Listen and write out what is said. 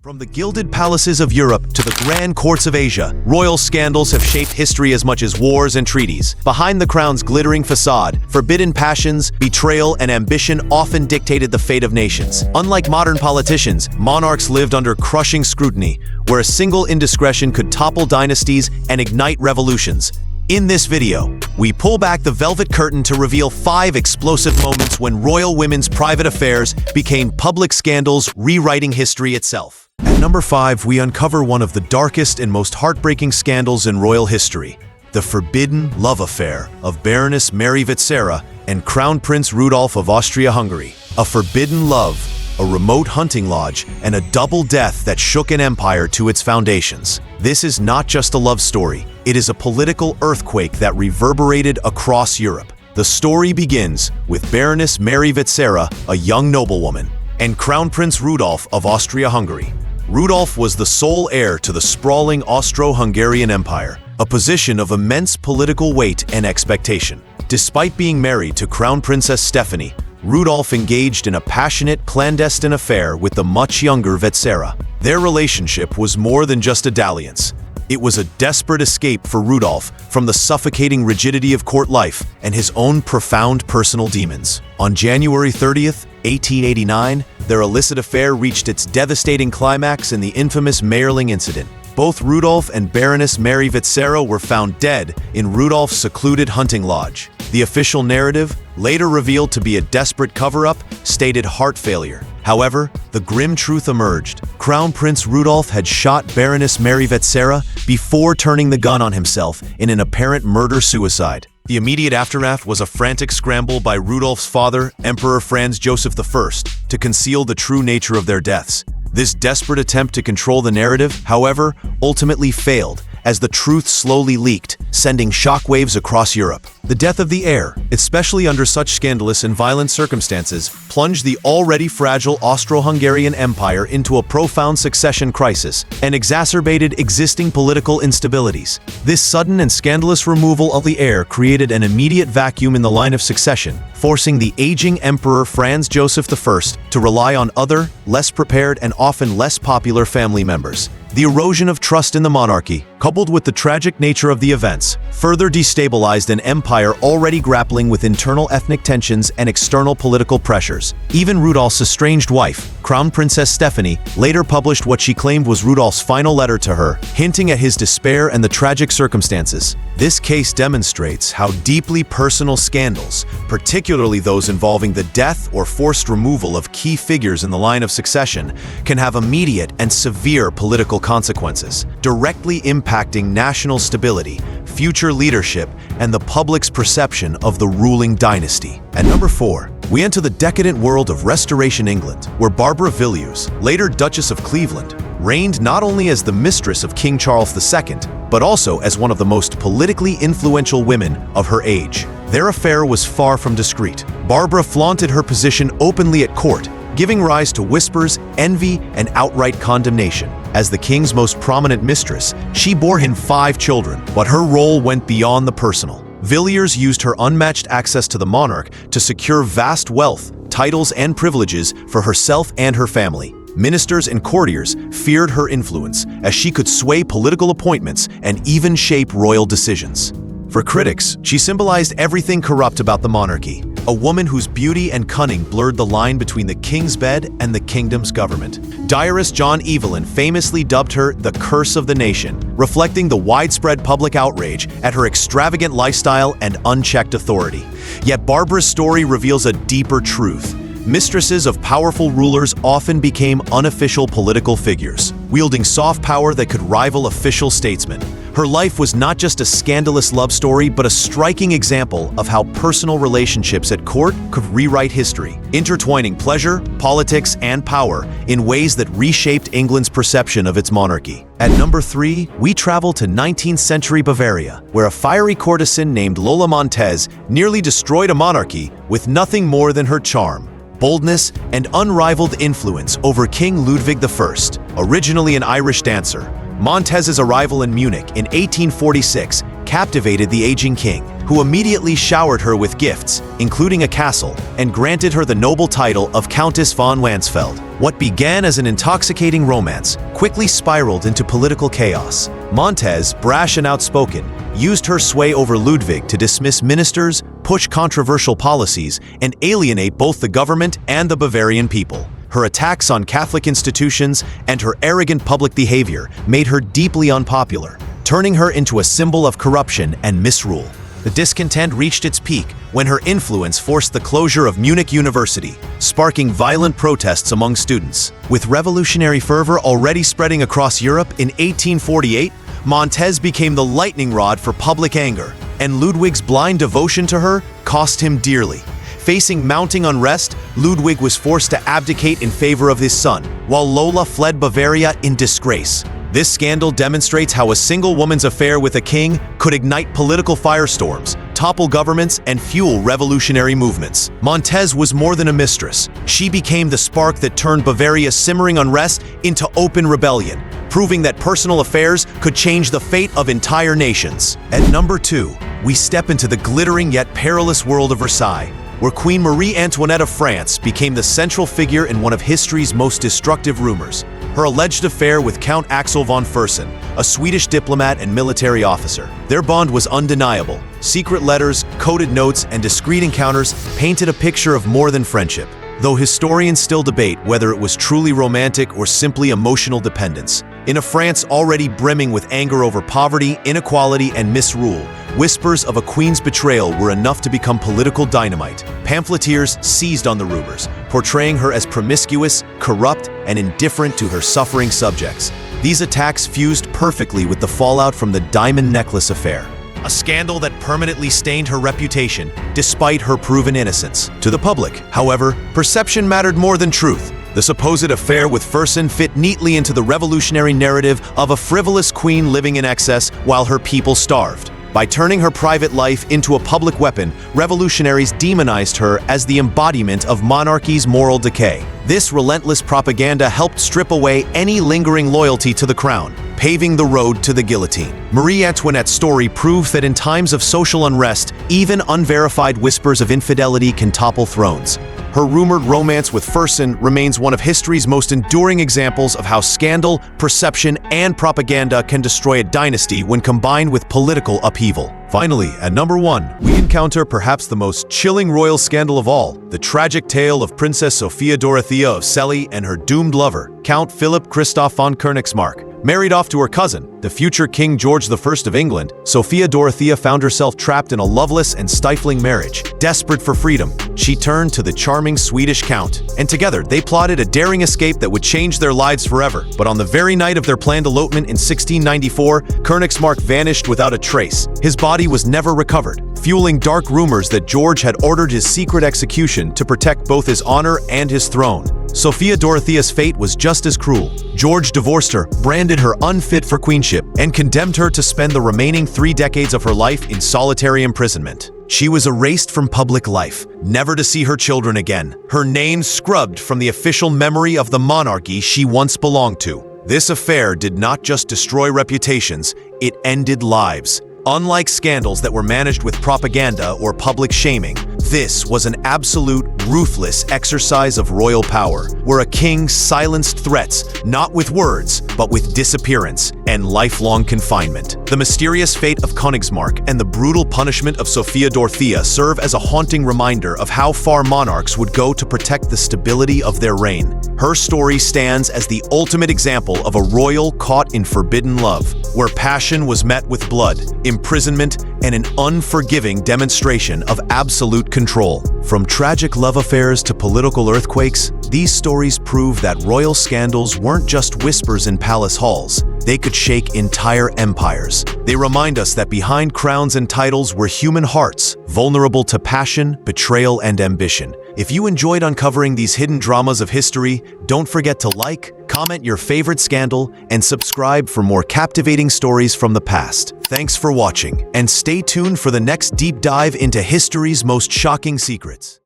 From the gilded palaces of Europe to the grand courts of Asia, royal scandals have shaped history as much as wars and treaties. Behind the crown's glittering facade, forbidden passions, betrayal, and ambition often dictated the fate of nations. Unlike modern politicians, monarchs lived under crushing scrutiny, where a single indiscretion could topple dynasties and ignite revolutions. In this video, we pull back the velvet curtain to reveal 5 explosive moments when royal women's private affairs became public scandals, rewriting history itself. At number 5, we uncover one of the darkest and most heartbreaking scandals in royal history, the forbidden love affair of Baroness Marie Antoinette and Crown Prince Rudolf of Austria-Hungary. A forbidden love, a remote hunting lodge, and a double death that shook an empire to its foundations. This is not just a love story, it is a political earthquake that reverberated across Europe. The story begins with Baroness Marie Antoinette, a young noblewoman, and Crown Prince Rudolf of Austria-Hungary. Rudolf was the sole heir to the sprawling Austro-Hungarian Empire, a position of immense political weight and expectation. Despite being married to Crown Princess Stephanie, Rudolf engaged in a passionate, clandestine affair with the much younger Antoinette. Their relationship was more than just a dalliance. It was a desperate escape for Rudolf from the suffocating rigidity of court life and his own profound personal demons. On January 30th, 1889, their illicit affair reached its devastating climax in the infamous Mayerling incident. Both Rudolf and Baroness Marie Antoinette were found dead in Rudolf's secluded hunting lodge. The official narrative, later revealed to be a desperate cover-up, stated heart failure. However, the grim truth emerged. Crown Prince Rudolf had shot Baroness Marie Antoinette before turning the gun on himself in an apparent murder-suicide. The immediate aftermath was a frantic scramble by Rudolf's father, Emperor Franz Joseph I, to conceal the true nature of their deaths. This desperate attempt to control the narrative, however, ultimately failed, as the truth slowly leaked, sending shockwaves across Europe. The death of the heir, especially under such scandalous and violent circumstances, plunged the already fragile Austro-Hungarian Empire into a profound succession crisis and exacerbated existing political instabilities. This sudden and scandalous removal of the heir created an immediate vacuum in the line of succession, forcing the aging Emperor Franz Joseph I to rely on other, less prepared and often less popular family members. The erosion of trust in the monarchy, coupled with the tragic nature of the events, further destabilized an empire already grappling with internal ethnic tensions and external political pressures. Even Rudolf's estranged wife, Crown Princess Stephanie, later published what she claimed was Rudolf's final letter to her, hinting at his despair and the tragic circumstances. This case demonstrates how deeply personal scandals, particularly those involving the death or forced removal of key figures in the line of succession, can have immediate and severe political consequences, directly impacting national stability, future leadership, and the public's perception of the ruling dynasty. At number 4, we enter the decadent world of Restoration England, where Barbara Villiers, later Duchess of Cleveland, reigned not only as the mistress of King Charles II, but also as one of the most politically influential women of her age. Their affair was far from discreet. Barbara flaunted her position openly at court, giving rise to whispers, envy, and outright condemnation. As the king's most prominent mistress, she bore him 5 children, but her role went beyond the personal. Villiers used her unmatched access to the monarch to secure vast wealth, titles, and privileges for herself and her family. Ministers and courtiers feared her influence, as she could sway political appointments and even shape royal decisions. For critics, she symbolized everything corrupt about the monarchy, a woman whose beauty and cunning blurred the line between the king's bed and the kingdom's government. Diarist John Evelyn famously dubbed her the curse of the nation, reflecting the widespread public outrage at her extravagant lifestyle and unchecked authority. Yet Barbara's story reveals a deeper truth. Mistresses of powerful rulers often became unofficial political figures, wielding soft power that could rival official statesmen. Her life was not just a scandalous love story, but a striking example of how personal relationships at court could rewrite history, intertwining pleasure, politics, and power in ways that reshaped England's perception of its monarchy. At number 3, we travel to 19th century Bavaria, where a fiery courtesan named Lola Montez nearly destroyed a monarchy with nothing more than her charm, boldness, and unrivaled influence over King Ludwig I. Originally an Irish dancer, Montez's arrival in Munich in 1846 captivated the aging king, who immediately showered her with gifts, including a castle, and granted her the noble title of Countess von Mansfeld. What began as an intoxicating romance quickly spiraled into political chaos. Montez, brash and outspoken, used her sway over Ludwig to dismiss ministers, push controversial policies, and alienate both the government and the Bavarian people. Her attacks on Catholic institutions and her arrogant public behavior made her deeply unpopular, turning her into a symbol of corruption and misrule. The discontent reached its peak when her influence forced the closure of Munich University, sparking violent protests among students. With revolutionary fervor already spreading across Europe in 1848, Montez became the lightning rod for public anger, and Ludwig's blind devotion to her cost him dearly. Facing mounting unrest, Ludwig was forced to abdicate in favor of his son, while Lola fled Bavaria in disgrace. This scandal demonstrates how a single woman's affair with a king could ignite political firestorms, topple governments, and fuel revolutionary movements. Montez was more than a mistress. She became the spark that turned Bavaria's simmering unrest into open rebellion, proving that personal affairs could change the fate of entire nations. At number 2, we step into the glittering yet perilous world of Versailles, where Queen Marie Antoinette of France became the central figure in one of history's most destructive rumors: her alleged affair with Count Axel von Fersen, a Swedish diplomat and military officer. Their bond was undeniable. Secret letters, coded notes, and discreet encounters painted a picture of more than friendship, though historians still debate whether it was truly romantic or simply emotional dependence. In a France already brimming with anger over poverty, inequality, and misrule, whispers of a queen's betrayal were enough to become political dynamite. Pamphleteers seized on the rumors, portraying her as promiscuous, corrupt, and indifferent to her suffering subjects. These attacks fused perfectly with the fallout from the diamond necklace affair, a scandal that permanently stained her reputation despite her proven innocence. To the public, however, perception mattered more than truth. The supposed affair with Fersen fit neatly into the revolutionary narrative of a frivolous queen living in excess while her people starved. By turning her private life into a public weapon, revolutionaries demonized her as the embodiment of monarchy's moral decay. This relentless propaganda helped strip away any lingering loyalty to the crown, paving the road to the guillotine. Marie Antoinette's story proves that in times of social unrest, even unverified whispers of infidelity can topple thrones. Her rumored romance with Fersen remains one of history's most enduring examples of how scandal, perception, and propaganda can destroy a dynasty when combined with political upheaval. Finally, at number 1, we encounter perhaps the most chilling royal scandal of all, the tragic tale of Princess Sophia Dorothea of Celje and her doomed lover, Count Philip Christoph von Königsmarck. Married off to her cousin, the future King George I of England, Sophia Dorothea found herself trapped in a loveless and stifling marriage. Desperate for freedom, she turned to the charming Swedish count, and together they plotted a daring escape that would change their lives forever. But on the very night of their planned elopement in 1694, Königsmarck vanished without a trace. His body was never recovered, fueling dark rumors that George had ordered his secret execution to protect both his honor and his throne. Sophia Dorothea's fate was just as cruel. George divorced her, branded her unfit for queenship, and condemned her to spend the remaining 3 decades of her life in solitary imprisonment. She was erased from public life, never to see her children again, her name scrubbed from the official memory of the monarchy she once belonged to. This affair did not just destroy reputations, it ended lives. Unlike scandals that were managed with propaganda or public shaming, this was an absolute, ruthless exercise of royal power, where a king silenced threats, not with words, but with disappearance and lifelong confinement. The mysterious fate of Königsmarck and the brutal punishment of Sophia Dorothea serve as a haunting reminder of how far monarchs would go to protect the stability of their reign. Her story stands as the ultimate example of a royal caught in forbidden love, where passion was met with blood, imprisonment, and an unforgiving demonstration of absolute control. From tragic love affairs to political earthquakes, these stories prove that royal scandals weren't just whispers in palace halls. They could shake entire empires. They remind us that behind crowns and titles were human hearts, vulnerable to passion, betrayal, and ambition. If you enjoyed uncovering these hidden dramas of history, don't forget to like, comment your favorite scandal, and subscribe for more captivating stories from the past. Thanks for watching, and stay tuned for the next deep dive into history's most shocking secrets.